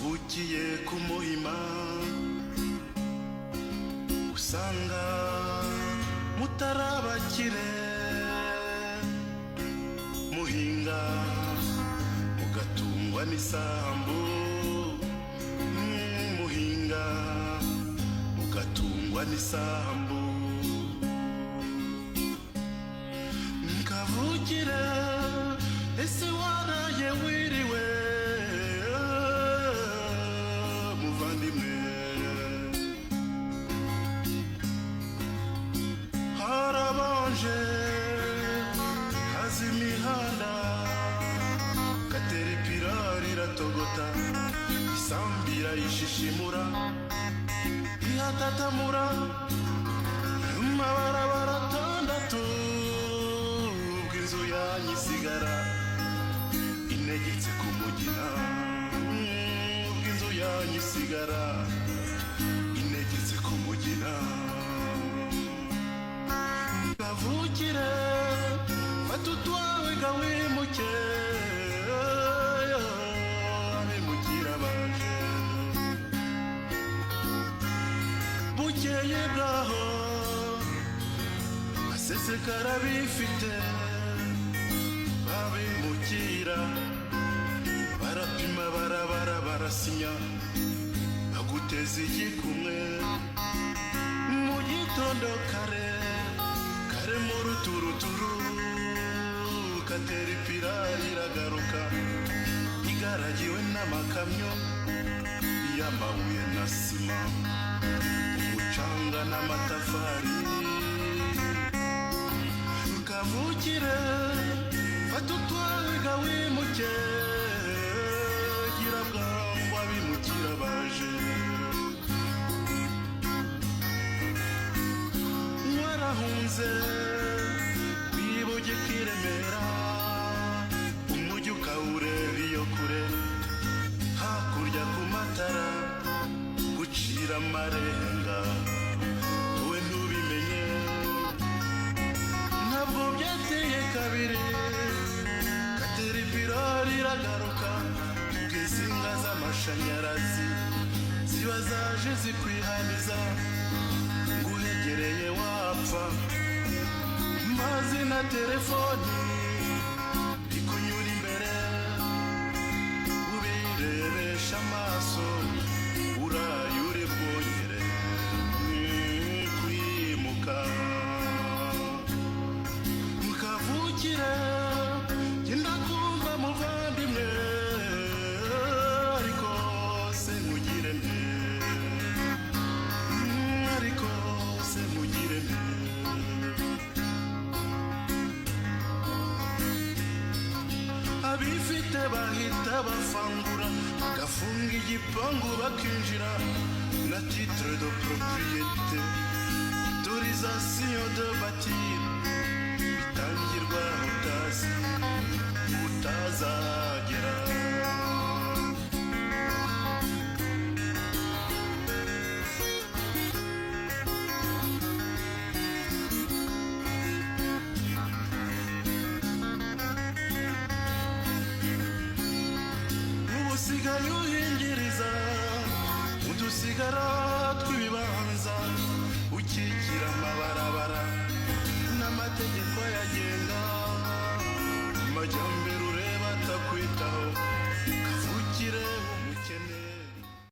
wavukiye ku Muhima usanga mutarabakire muhinga mugatungwa n'isambu muhinga mugatungwa n'isambu mukavukire ese waraye wiriwe muvandimwe harabanje haza imihanda Caterpillar iratogota isambira ishishimura ihatatamura amabarabara atandatu bw'inzu yanyisigara inegetse ku mugina bw'inzu yanyisigara inegetse ku mugina kavukire fata utwawe gawimuke abimukira baje bukeye bwaho asesekara bifite babimukira barapima barabara barasinya aguteza igikumwe mu gitondo kare mu ruturuturu Caterpillar iragaruka igaragiwe n'amakamyo y'amabuye na sima umucanga n'amatafari kavukire fata utwawe gawimuke gira bwangu abimukira baje warahunze wibuge kiremera umujyi ukawureba iyo kure hakurya ku matara gucira amarenga wowe ntubimenye ntabwo byateye kabiri Caterpillar iragaruka bw'insinga z'amashanyarazi ziba zaje zikwihaniza nguhegereye wapfa mazi na telefoni ikunyura imbere ubirebesha amaso uraye uri bwongere kwimuka mukavukire genda kumva muvandimwe ariko se mugire nte ariko se mugire nte abifite bahita bafangura bagafunga igipangu bakinjira na titre de propriété autorisation de bâtir bitangirwa utazi utazagera usigaye uhingiriza udusigara tw'ibibanza ukikira amabarabara n'amategeko yagenga amajyambere ureba atakwitaho